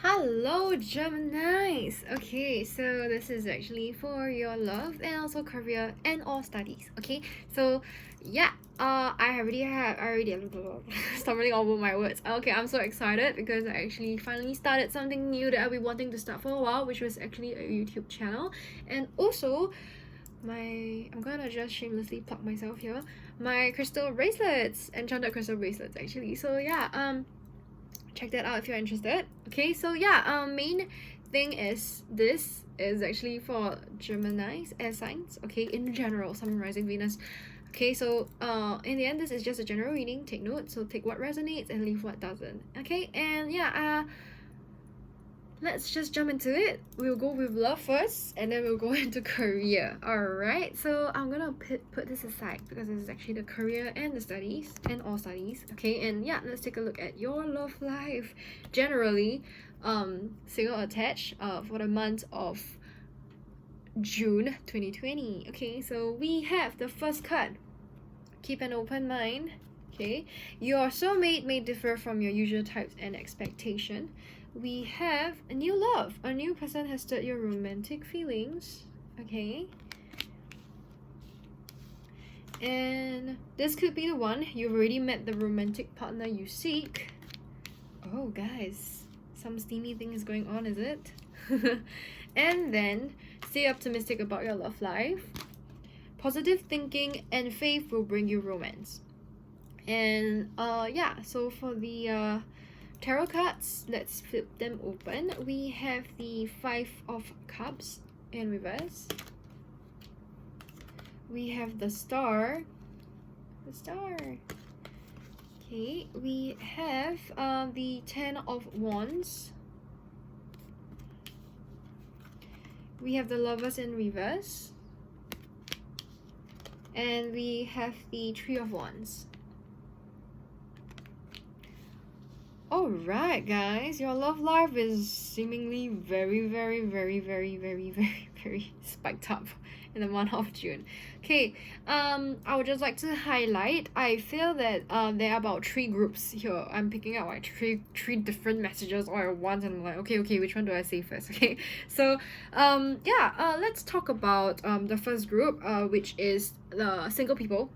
Hello, Geminis. Okay, so this is actually for your love and also career and all studies. Okay, so yeah, I already stumbling over my words. Okay, I'm so excited because I actually finally started something new that I've been wanting to start for a while, which was actually a YouTube channel, and also I'm gonna just shamelessly plug myself here. My crystal bracelets, enchanted crystal bracelets, actually. So yeah, check that out if you're interested. Okay, so yeah, main thing is this is actually for Gemini's air signs. Okay, in general, Sun, Rising, Venus. Okay, so in the end, this is just a general reading. Take note, so take what resonates and leave what doesn't. Okay, and yeah, let's just jump into it. We'll go with love first, and then we'll go into career. Alright, so I'm gonna put this aside because this is actually the career and the studies and all studies. Okay, and yeah, let's take a look at your love life. Generally, single attached for the month of June 2020. Okay, so we have the first card. Keep an open mind. Okay, your soulmate may differ from your usual types and expectation. We have a new love. A new person has stirred your romantic feelings. Okay, and this could be the one. You've already met the romantic partner you seek. Oh, guys, some steamy thing is going on, is it? And then stay optimistic about your love life. Positive thinking and faith will bring you romance. And yeah, so for the tarot cards, let's flip them open. We have the Five of Cups in reverse. We have the Star. Okay, we have the Ten of Wands. We have the Lovers in reverse. And we have the Three of Wands. Alright, guys, your love life is seemingly very spiked up in the month of June. Okay, I would just like to highlight, I feel that there are about 3 groups here. I'm picking up like three different messages all at once, and I'm like, okay, which one do I say first? Okay, so yeah, let's talk about the first group, which is the single people.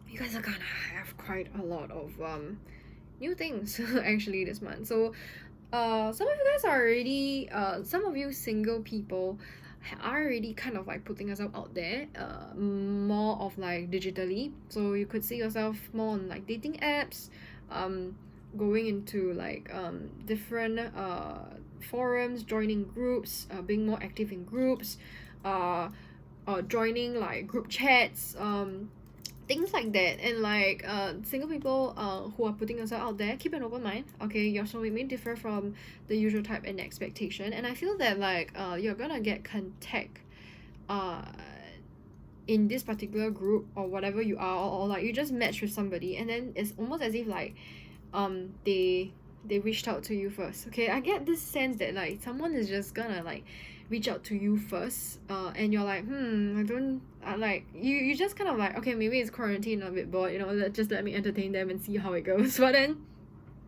You guys are gonna have quite a lot of new things actually this month. So some of you guys are already some of you single people are already kind of like putting yourself out there more of like digitally, so you could see yourself more on like dating apps, going into like different forums, joining groups, being more active in groups, joining like group chats, things like that. And like single people who are putting yourself out there, keep an open mind. Okay, your soulmate may differ from the usual type and expectation, and I feel that like you're gonna get contact in this particular group or whatever you are, or like you just match with somebody, and then it's almost as if like they reached out to you first. Okay, I get this sense that like someone is just gonna like reach out to you first, and you're like, I don't like you just kind of like, okay, maybe it's quarantine, I'm a bit bored, let me entertain them and see how it goes. But then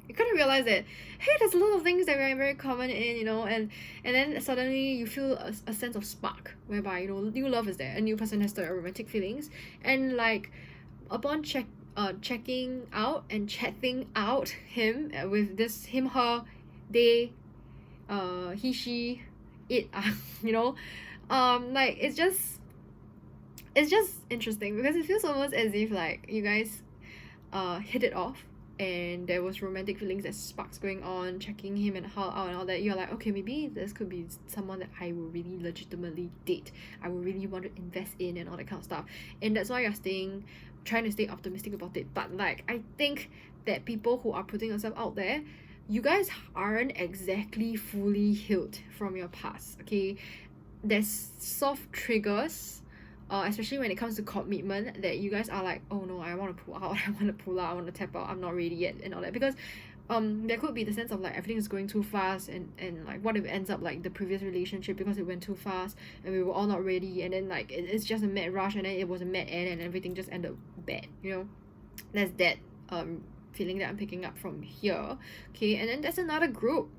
you kind of realize that, hey, there's a lot of things that are very common in, and then suddenly you feel a sense of spark whereby new love is there, a new person has started romantic feelings. And like upon checking out and chatting out him with this him, her, they, he, she, it, like it's just interesting because it feels almost as if like you guys hit it off, and there was romantic feelings, that sparks going on, checking him and her out and all that. You're like, okay, maybe this could be someone that I will really legitimately date, I will really want to invest in and all that kind of stuff. And that's why you're trying to stay optimistic about it. But like I think that people who are putting yourself out there, you guys aren't exactly fully healed from your past. Okay, there's soft triggers, especially when it comes to commitment, that you guys are like, oh no, I want to pull out, I want to tap out, I'm not ready yet and all that. Because there could be the sense of like everything is going too fast, and like what if it ends up like the previous relationship, because it went too fast and we were all not ready, and then like it's just a mad rush, and then it was a mad end, and everything just ended bad. There's that feeling that I'm picking up from here. Okay, and then there's another group.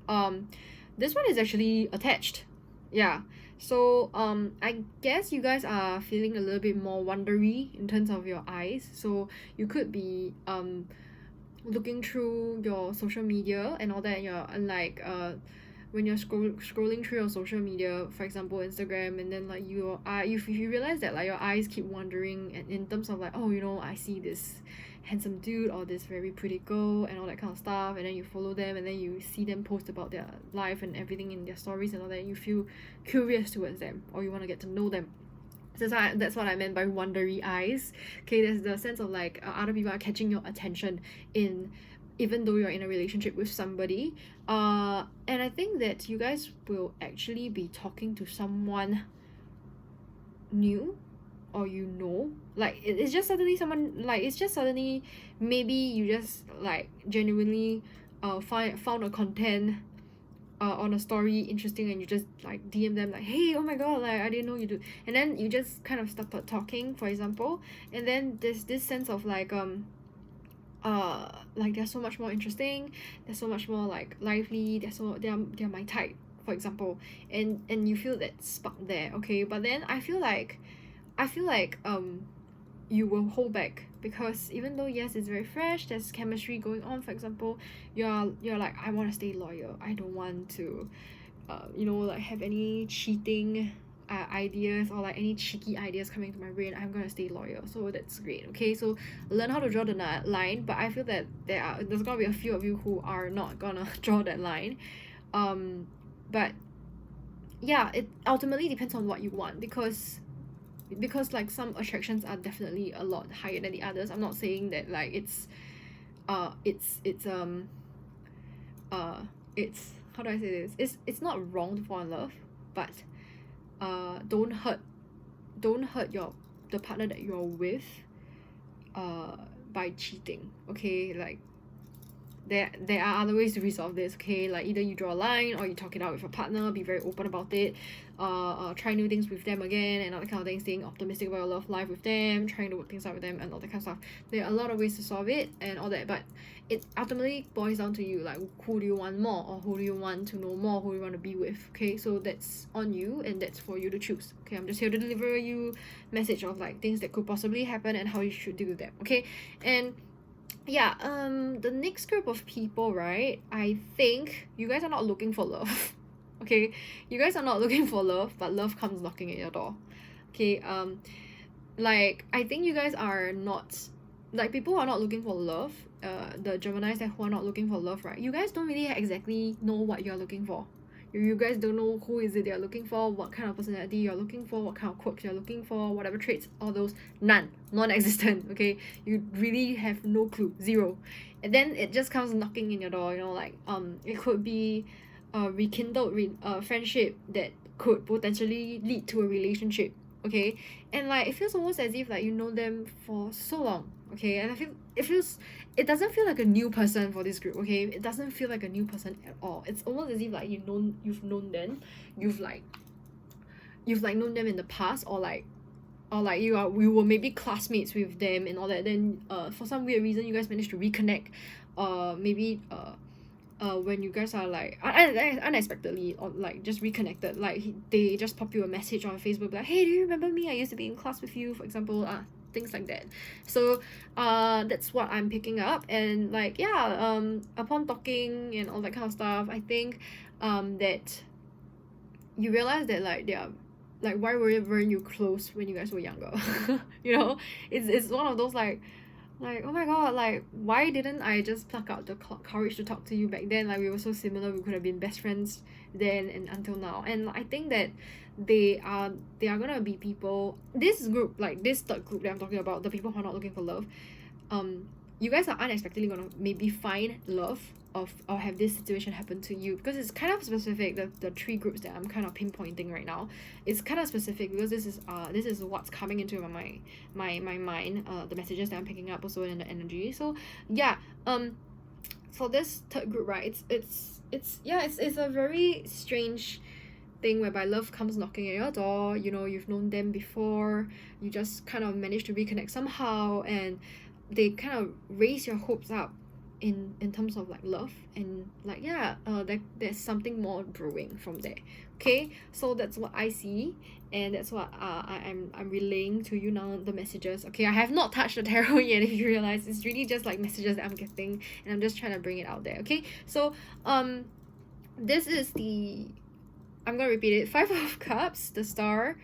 this one is actually attached. Yeah. So I guess you guys are feeling a little bit more wondery in terms of your eyes. So you could be looking through your social media and all that, and you're like when you're scrolling through your social media, for example Instagram, and then like you realize that like your eyes keep wandering, and in terms of like, oh, you know, I see this handsome dude or this very pretty girl and all that kind of stuff, and then you follow them, and then you see them post about their life and everything in their stories and all that, and you feel curious towards them, or you want to get to know them. So that's what I meant by wondery eyes. Okay, there's the sense of like other people are catching your attention in, even though you're in a relationship with somebody. And I think that you guys will actually be talking to someone new, or you know, like it's just suddenly someone, like it's just suddenly, maybe you just like genuinely found a content on a story interesting, and you just like DM them like, hey, oh my god, like I didn't know you do, and then you just kind of started talking, for example, and then there's this sense of like like they're so much more interesting, they're so much more like lively, they're my type, for example, and you feel that spark there, okay. But then I feel like you will hold back, because even though yes, it's very fresh, there's chemistry going on, for example, you're like, I want to stay loyal, I don't want to you know, like have any cheating ideas, or like any cheeky ideas coming to my brain. I'm gonna stay loyal. So that's great. Okay, so learn how to draw the line, but I feel that there's gonna be a few of you who are not gonna draw that line. But yeah, it ultimately depends on what you want, because like some attractions are definitely a lot higher than the others. I'm not saying that like it's how do I say this, it's not wrong to fall in love, but don't hurt the partner that you're with by cheating, okay. Like there are other ways to resolve this, okay. Like either you draw a line, or you talk it out with your partner, be very open about it, try new things with them again and all that kind of thing, staying optimistic about your love life with them, trying to work things out with them and all that kind of stuff. There are a lot of ways to solve it and all that, but it ultimately boils down to you, like who do you want more, or who do you want to know more, who do you want to be with, okay. So that's on you, and that's for you to choose, okay. I'm just here to deliver you message of like things that could possibly happen and how you should deal with them, okay. And yeah, the next group of people, right, I think you guys are not looking for love. Okay, you guys are not looking for love, but love comes knocking at your door, okay. Like I think you guys are not, like people who are not looking for love, the Geminis that who are not looking for love, right, you guys don't really exactly know what you're looking for. You guys don't know who is it you're looking for, what kind of personality you're looking for, what kind of quirks you're looking for, whatever traits, all those, non-existent, okay. You really have no clue, zero. And then it just comes knocking in your door, you know, like it could be a rekindled friendship that could potentially lead to a relationship, okay. And like it feels almost as if like you know them for so long, okay. And I feel it doesn't feel like a new person for this group, okay. It doesn't feel like a new person at all. It's almost as if like you've known them, you've known them in the past, or like we were maybe classmates with them and all that. Then for some weird reason you guys managed to reconnect, maybe when you guys are like unexpectedly, or like just reconnected, like they just pop you a message on Facebook like, hey, do you remember me, I used to be in class with you, for example, things like that. So that's what I'm picking up. And like yeah, upon talking and all that kind of stuff, I think that you realize that like they are like, why weren't you close when you guys were younger? You know, it's one of those like oh my god, like why didn't I just pluck out the courage to talk to you back then? Like we were so similar, we could have been best friends then and until now. And I think that they are gonna be people, this group, like this third group that I'm talking about, the people who are not looking for love, you guys are unexpectedly gonna maybe find love or have this situation happen to you, because it's kind of specific. The three groups that I'm kind of pinpointing right now, it's kind of specific because this is what's coming into my mind, the messages that I'm picking up also, in the energy. So yeah, for this third group, right, it's a very strange thing whereby love comes knocking at your door. You know, you've known them before, you just kind of managed to reconnect somehow, and they kind of raise your hopes up in terms of like love, and like there's something more brewing from there. Okay, so that's what I see, and that's what I'm relaying to you now, the messages. Okay, I have not touched the tarot yet. If you realize, it's really just like messages that I'm getting, and I'm just trying to bring it out there. Okay, so this is the, I'm gonna repeat it: Five of Cups, the Star,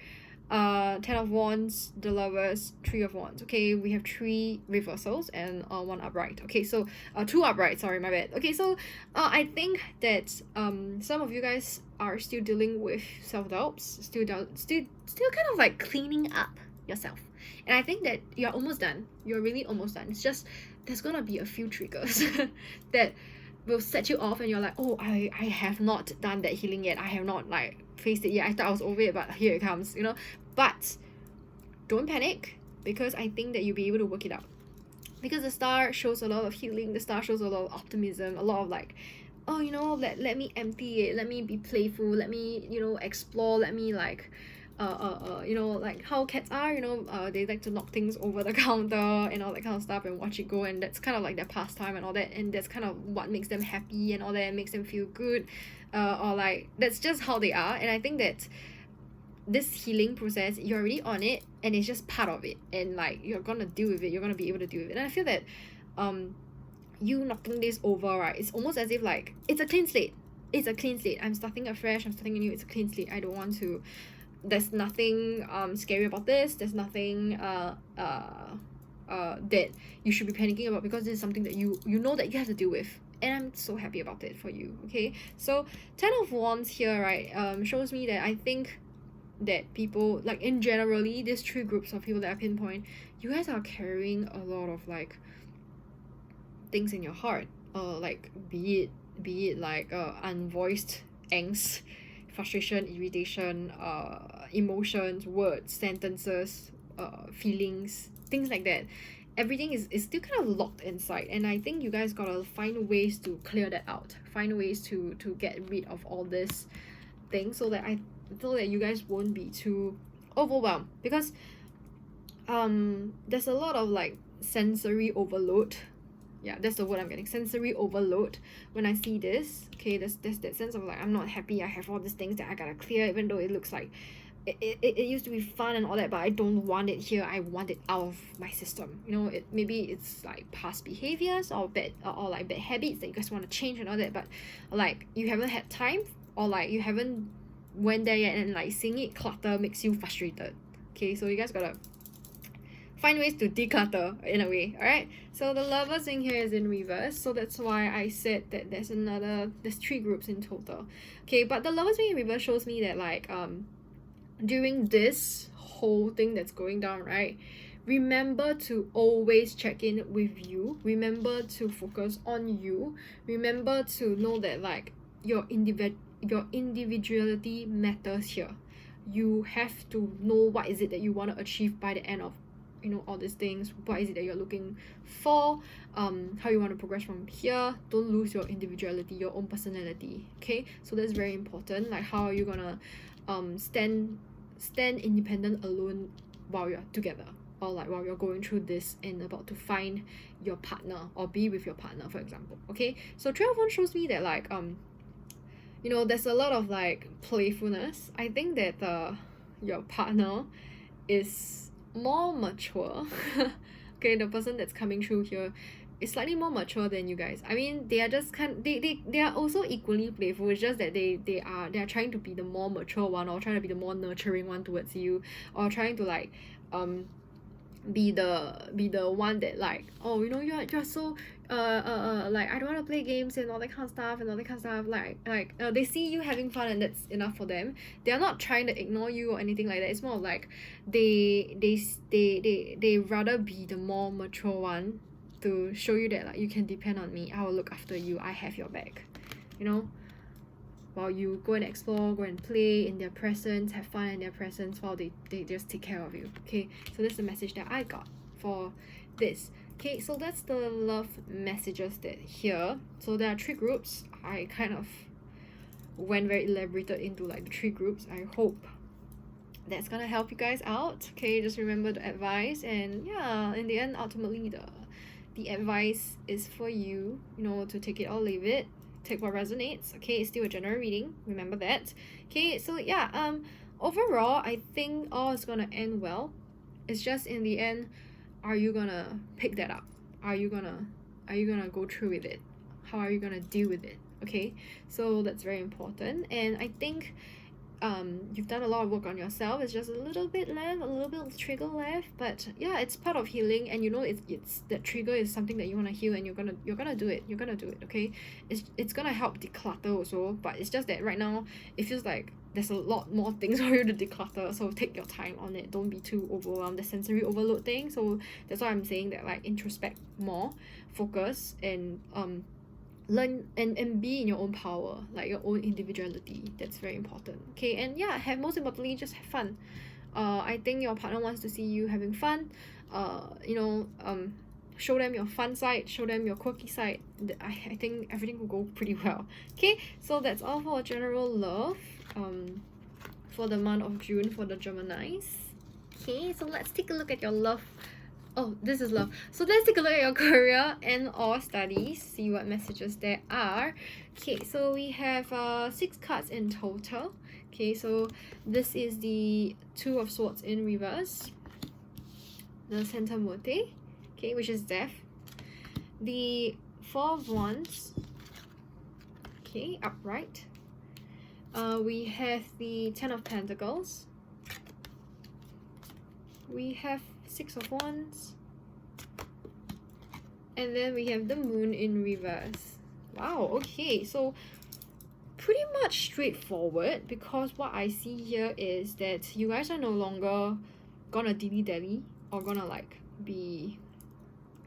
Ten of Wands, the Lovers, Three of Wands. Okay, we have 3 reversals and 1 upright. Okay, so 2 upright, sorry, my bad. Okay, so I think that some of you guys are still dealing with self-doubts, still kind of like cleaning up yourself, and I think that you're almost done. You're really almost done. It's just there's gonna be a few triggers that will set you off, and you're like, oh, I have not done that healing yet. I have not like faced it yet. I thought I was over it, but here it comes, you know. But don't panic, because I think that you'll be able to work it out, because the Star shows a lot of healing. The Star shows a lot of optimism, a lot of like, oh, you know, let me empty it, let me be playful, let me, you know, explore, let me like you know, like how cats are, you know, they like to knock things over the counter and all that kind of stuff and watch it go, and that's kind of like their pastime and all that, and that's kind of what makes them happy and all that, and makes them feel good, or like that's just how they are. And I think that this healing process, you're already on it, and it's just part of it, and like you're gonna deal with it, you're gonna be able to deal with it. And I feel that you knocking this over, right, it's almost as if like it's a clean slate. It's a clean slate. I'm starting afresh, I'm starting anew. It's a clean slate. I don't want to, there's nothing scary about this. There's nothing that you should be panicking about, because this is something that you know that you have to deal with, and I'm so happy about it for you. Okay, so 10 of Wands here, right, shows me that I think that people, like in generally these 3 groups of people that I pinpoint, you guys are carrying a lot of like things in your heart, like be it like unvoiced angst, frustration, irritation, emotions, words, sentences, feelings, things like that. Everything is still kind of locked inside, and I think you guys gotta find ways to clear that out, find ways to get rid of all this things, so that you guys won't be too overwhelmed, because there's a lot of like sensory overload. Yeah, that's the word I'm getting, sensory overload, when I see this. Okay, there's that sense of like, I'm not happy, I have all these things that I gotta clear, even though it looks like it used to be fun and all that, but I don't want it here. I want it out of my system, you know. Maybe it's like past behaviors or bad or like bad habits that you guys want to change and all that, but like you haven't had time, or like you haven't went there yet, and like seeing it clutter makes you frustrated. Okay, so you guys gotta find ways to declutter in a way. All right, so the Lovers in here is in reverse, so that's why I said that there's 3 groups in total. Okay, but the Lovers being in reverse shows me that like during this whole thing that's going down, right, remember to always check in with you, remember to focus on you, remember to know that like your individuality matters here. You have to know what is it that you want to achieve by the end of, you know, all these things. What is it that you're looking for, how you want to progress from here. Don't lose your individuality, your own personality. Okay, so that's very important. Like, how are you gonna stand independent alone while you're together, or like while you're going through this and about to find your partner or be with your partner, for example. Okay, so 3 of Wands shows me that like you know, there's a lot of like playfulness. I think that your partner is more mature. Okay, the person that's coming through here is slightly more mature than you guys. I mean, they are just they are also equally playful. It's just that they are trying to be the more mature one, or trying to be the more nurturing one towards you, or trying to like be the one that like, oh, you know, you're so like, I don't want to play games and all that kind of stuff, like they see you having fun, and that's enough for them. They are not trying to ignore you or anything like that. It's more like they rather be the more mature one, to show you that like, you can depend on me, I will look after you, I have your back, you know, while you go and explore, go and play in their presence, have fun in their presence, while they just take care of you. Okay, so that's the message that I got for this. Okay, so that's the love messages that here. So there are 3 groups. I kind of went very elaborated into like the 3 groups. I hope that's gonna help you guys out. Okay, just remember the advice, and yeah, in the end, ultimately the advice is for you, you know, to take it or leave it. Take what resonates. Okay, it's still a general reading, remember that. Okay, so yeah, overall I think all is gonna end well. It's just in the end, are you gonna pick that up? Are you gonna go through with it? How are you gonna deal with it? Okay, so that's very important. And I think you've done a lot of work on yourself. It's just a little bit left, a little bit of trigger left, but yeah, it's part of healing. And you know, it's that trigger is something that you want to heal, and you're gonna do it. You're gonna do it. Okay, it's gonna help declutter also, but it's just that right now it feels like there's a lot more things for you to declutter, so take your time on it. Don't be too overwhelmed, the sensory overload thing. So that's why I'm saying that, like, introspect more, focus, and learn and be in your own power, like your own individuality. That's very important. Okay, and yeah, most importantly, just have fun. I think your partner wants to see you having fun. You know, show them your fun side, show them your quirky side. I think everything will go pretty well. Okay, so that's all for general love for the month of June for the Geminis. Okay, so let's take a look at your love. Oh, this is love. So let's take a look at your career and or studies, see what messages there are. Okay, so we have 6 cards in total. Okay, so this is the Two of Swords in reverse, the Santa Muerte, okay, which is death, the Four of Wands, okay, upright. We have the Ten of Pentacles, we have Six of Wands, and then we have the Moon in reverse. Wow, okay, so pretty much straightforward, because what I see here is that you guys are no longer gonna dilly-dally or gonna like be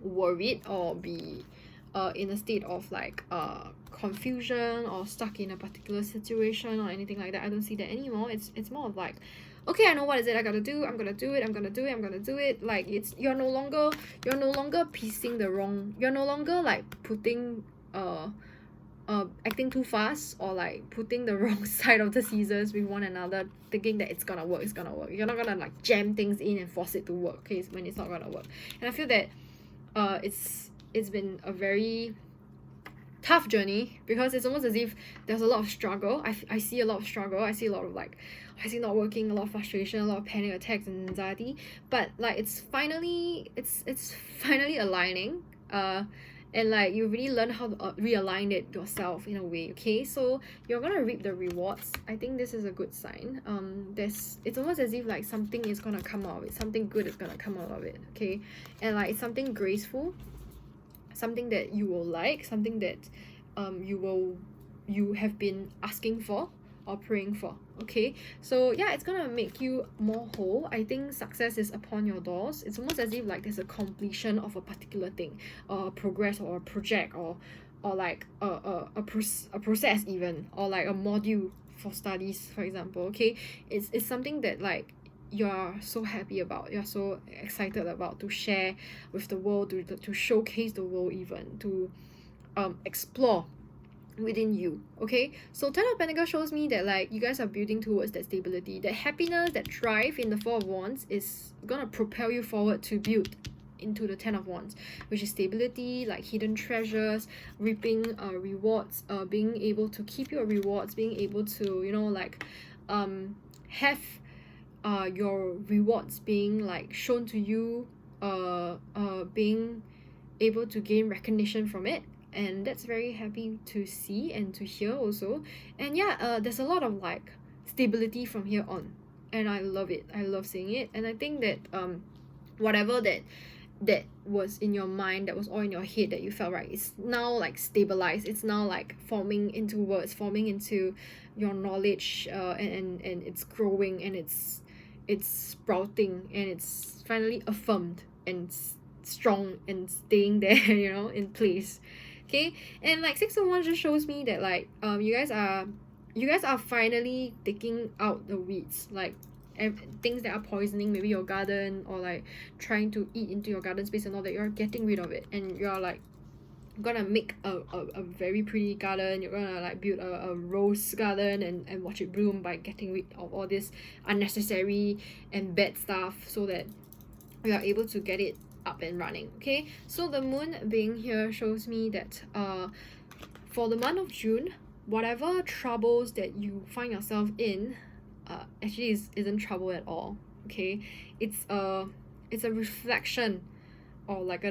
worried or be in a state of like confusion or stuck in a particular situation or anything like that. I don't see that anymore. It's more of like, okay, I know what is it I gotta do, I'm gonna do it, I'm gonna do it, I'm gonna do it. Like, it's you're no longer piecing the wrong, you're no longer like putting acting too fast or like putting the wrong side of the scissors with one another, thinking that it's gonna work. You're not gonna like jam things in and force it to work, okay, when it's not gonna work. And I feel that it's been a very tough journey, because it's almost as if there's a lot of struggle. I see a lot of struggle. I see a lot of like, I see not working, a lot of frustration, a lot of panic attacks and anxiety. But like, it's finally aligning. And like, you really learn how to realign it yourself in a way. Okay, so you're gonna reap the rewards. I think this is a good sign. It's almost as if like something is gonna come out of it, something good is gonna come out of it. Okay, and like, it's something graceful, something that you will like, something that you have been asking for or praying for. Okay, so yeah, it's gonna make you more whole. I think success is upon your doors. It's almost as if like there's a completion of a particular thing, or a progress, or a project, or like a process even, or like a module for studies, for example. Okay, it's something that like you're so happy about, you're so excited about to share with the world, to showcase the world, even to explore within you. Okay, so Ten of Pentacles shows me that like you guys are building towards that stability, that happiness, that drive in the Four of Wands is gonna propel you forward to build into the Ten of Wands, which is stability, like hidden treasures, reaping rewards, being able to keep your rewards, being able to, you know, like have your rewards being like shown to you, being able to gain recognition from it. And that's very happy to see and to hear also. And yeah, there's a lot of like stability from here on, and I love it. I love seeing it. And I think that whatever that was in your mind, that was all in your head, that you felt right, it's now like stabilized. It's now like forming into words, forming into your knowledge, and it's growing, and it's sprouting, and it's finally affirmed and strong and staying there, you know, in place. Okay, and like Six of Wands just shows me that like you guys are finally taking out the weeds, like things that are poisoning maybe your garden, or like trying to eat into your garden space and all that. You're getting rid of it, and you're like gonna make a very pretty garden. You're gonna like build a rose garden and watch it bloom by getting rid of all this unnecessary and bad stuff, so that you are able to get it up and running. Okay, so the moon being here shows me that for the month of June, whatever troubles that you find yourself in actually isn't trouble at all. Okay, it's a reflection, or like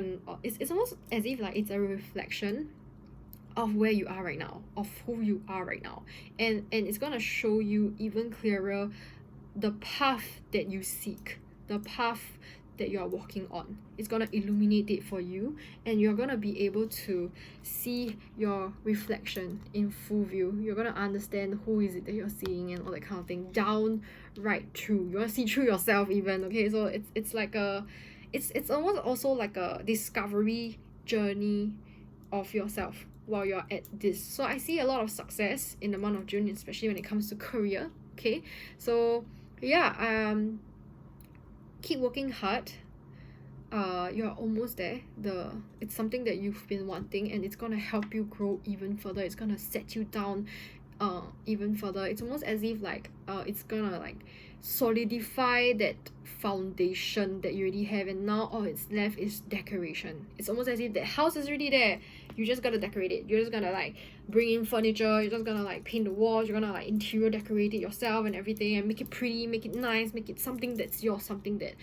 it's almost as if like it's a reflection of where you are right now, of who you are right now, and it's gonna show you even clearer the path that you seek, the path that you are walking on. It's gonna illuminate it for you, and you're gonna be able to see your reflection in full view. You're gonna understand who is it that you're seeing and all that kind of thing down right through. You wanna see through yourself even. Okay, so it's like a it's almost also like a discovery journey of yourself while you're at this. So I see a lot of success in the month of June, especially when it comes to career. Okay, so yeah, keep working hard. You're almost there. It's something that you've been wanting, and it's gonna help you grow even further. It's gonna set you down even further. It's almost as if like it's gonna like solidify that foundation that you already have, and now all it's left is decoration. It's almost as if the house is already there. You just gotta decorate it. You're just gonna like bring in furniture. You're just gonna like paint the walls. You're gonna like interior decorate it yourself and everything, and make it pretty, make it nice, make it something that's yours, something that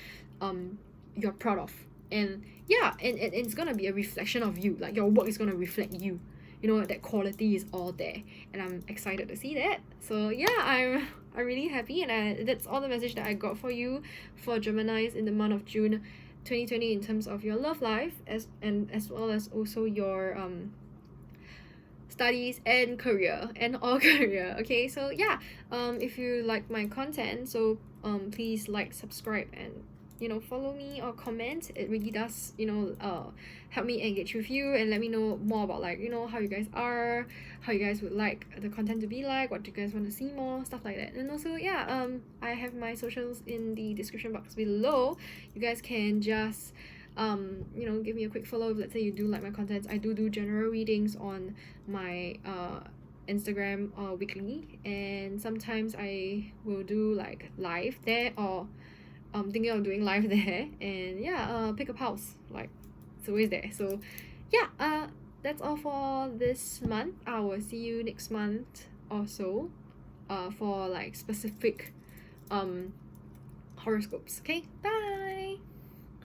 you're proud of. And yeah, and it's gonna be a reflection of you. Like your work is gonna reflect you. You know, that quality is all there, and I'm excited to see that. So yeah, I'm really happy, and that's all the message that I got for you for Geminis in the month of June 2020 in terms of your love life, as well as also your studies and career and all career. Okay, so yeah, if you like my content, so please like, subscribe, and follow me or comment. It really does help me engage with you and let me know more about like how you guys are, how you guys would like the content to be like, what do you guys want to see more, stuff like that. And also yeah, I have my socials in the description box below. You guys can just give me a quick follow if let's say you do like my content. I do general readings on my Instagram weekly, and sometimes I will do like live there, or thinking of doing live there. And yeah, pick up house, like it's always there. So yeah, that's all for this month. I will see you next month or so for like specific horoscopes. Okay, bye.